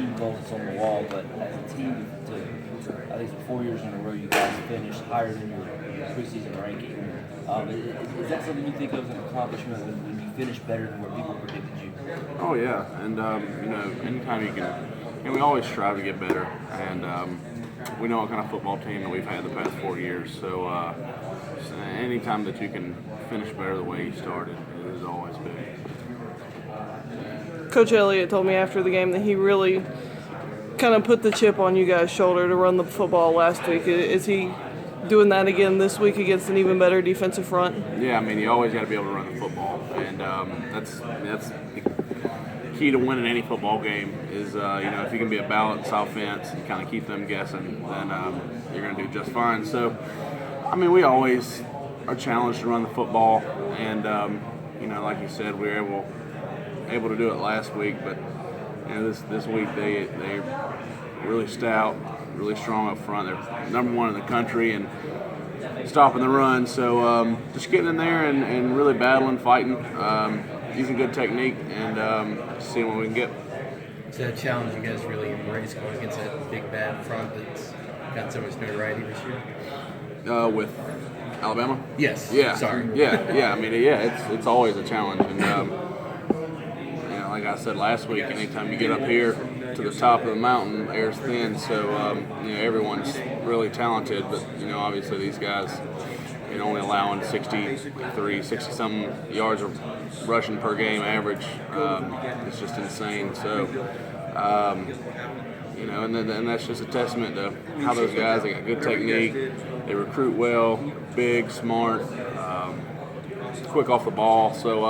two goals that's on the wall, but as a team, I think it's 4 years in a row you guys finished higher than your preseason ranking. Is that something you think of as an accomplishment when you finish better than where people predicted you? Oh yeah, and anytime you can, and we always strive to get better, and we know what kind of football team that we've had the past 4 years. So anytime that you can finish better the way you started is always big. Coach Elliott told me after the game that he really kind of put the chip on you guys' shoulder to run the football last week. Is he doing that again this week against an even better defensive front? Yeah, I mean, you always got to be able to run the football, and that's the key to winning any football game is, if you can be a balanced offense and kind of keep them guessing, then you're going to do just fine. So, I mean, we always are challenged to run the football, and, like you said, we were able to do it last week, but this week they're really stout, really strong up front. They're number one in the country and stopping the run. So just getting in there and really battling, fighting, using good technique, and seeing what we can get. Is that a challenge you guys really embrace going against that big bad front that's got so much notoriety this year? With Alabama? Yes. Yeah. Sorry. Yeah. I mean, it's always a challenge, and like I said last week, anytime you get up here to the top of the mountain, air's thin, so everyone's really talented, but obviously these guys, only allowing 60-something yards of rushing per game average. It's just insane. So, and that's just a testament to how those guys, they got good technique, they recruit well, big, smart, quick off the ball. So,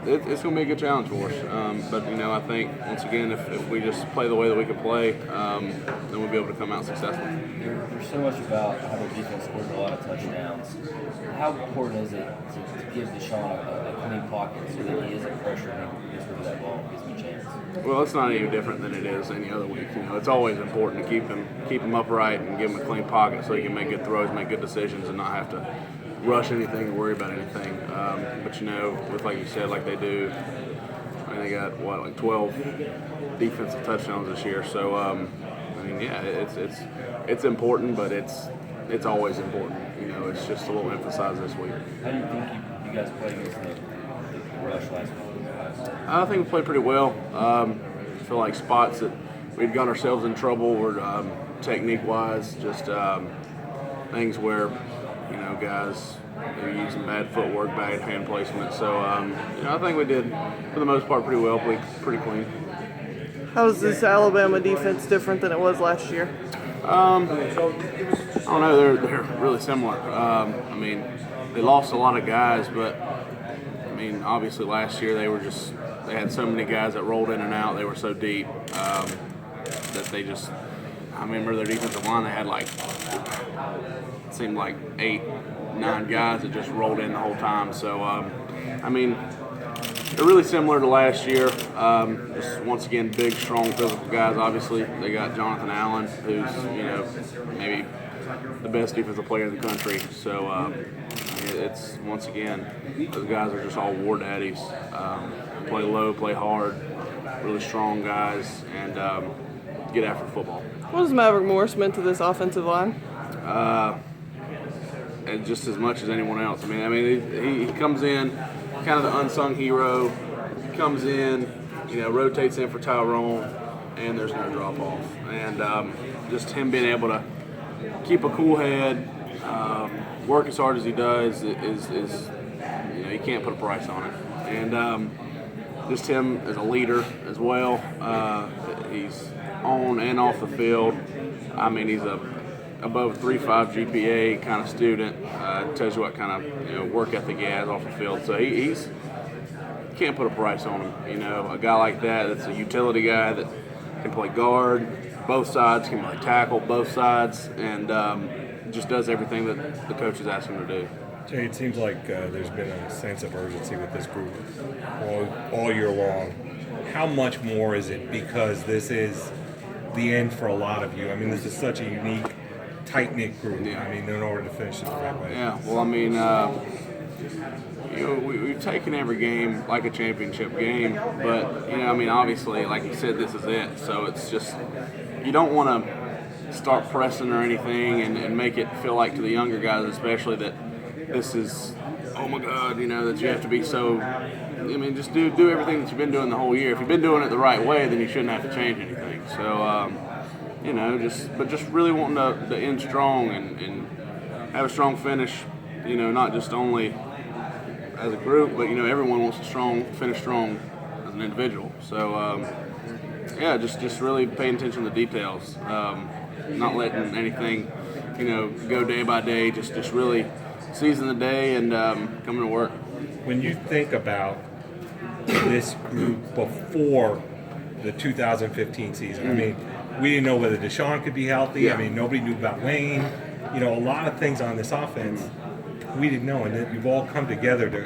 it's going to be a good challenge for us. But, I think, once again, if we just play the way that we can play, then we'll be able to come out successful. There's so much about how the defense scores a lot of touchdowns. How important is it to give Deshaun a clean pocket so that he isn't pressured and he gets rid of that ball and gives him a chance? Well, it's not any different than it is any other week. It's always important to keep him upright and give him a clean pocket so he can make good throws, make good decisions, and not have to rush anything or worry about anything. But with like you said, like they do, I mean, they got 12 defensive touchdowns this year. So it's important, but it's always important. It's just a little emphasized this week. How do you think you guys played against the rush last week? I think we played pretty well. I feel like spots that we've got ourselves in trouble were technique-wise, just things where guys are using bad footwork, bad hand placement. So I think we did for the most part pretty well, pretty clean. How is this Alabama defense different than it was last year? I don't know. They're really similar. I mean, they lost a lot of guys, but I mean, obviously last year they had so many guys that rolled in and out. They were so deep that they just. I remember their defensive line. They had it seemed like 8, 9 guys that just rolled in the whole time. So I mean, they're really similar to last year. Just once again, big, strong, physical guys. Obviously, they got Jonathan Allen, who's maybe the best defensive player in the country. So it's once again, those guys are just all war daddies. Play low, play hard, really strong guys, and get after football. What has Maverick Morris meant to this offensive line? And just as much as anyone else. I mean, he comes in, kind of the unsung hero. Comes in, rotates in for Tyrone, and there's no drop off. And just him being able to keep a cool head, work as hard as he does is you can't put a price on it. And just him as a leader as well. He's on and off the field. I mean, he's above 3.5 GPA kind of student. Tells you what kind of work ethic he has off the field. So he's can't put a price on him. A guy like that's a utility guy that can play guard both sides, can play tackle both sides, and just does everything that the coaches ask him to do. Jay, it seems like there's been a sense of urgency with this group all year long. How much more is it because this is the end for a lot of you? I mean, this is such a unique, tight-knit group. Yeah. I mean, in order to finish it the right way. Yeah, well, I mean, we've taken every game like a championship game, but I mean, obviously, like you said, this is it. So it's just you don't want to start pressing or anything and make it feel like to the younger guys, especially, that this is, oh my God, that you have to be so. I mean, just do everything that you've been doing the whole year. If you've been doing it the right way, then you shouldn't have to change anything. So, just really wanting to end strong and have a strong finish. Not just only as a group, but everyone wants to finish strong as an individual. So, just really paying attention to the details. Not letting anything, go day by day. Just really seizing the day and coming to work. When you think about this group before the 2015 season, I mean, we didn't know whether Deshaun could be healthy. Yeah. I mean, nobody knew about Wayne. A lot of things on this offense we didn't know, and then you've all come together to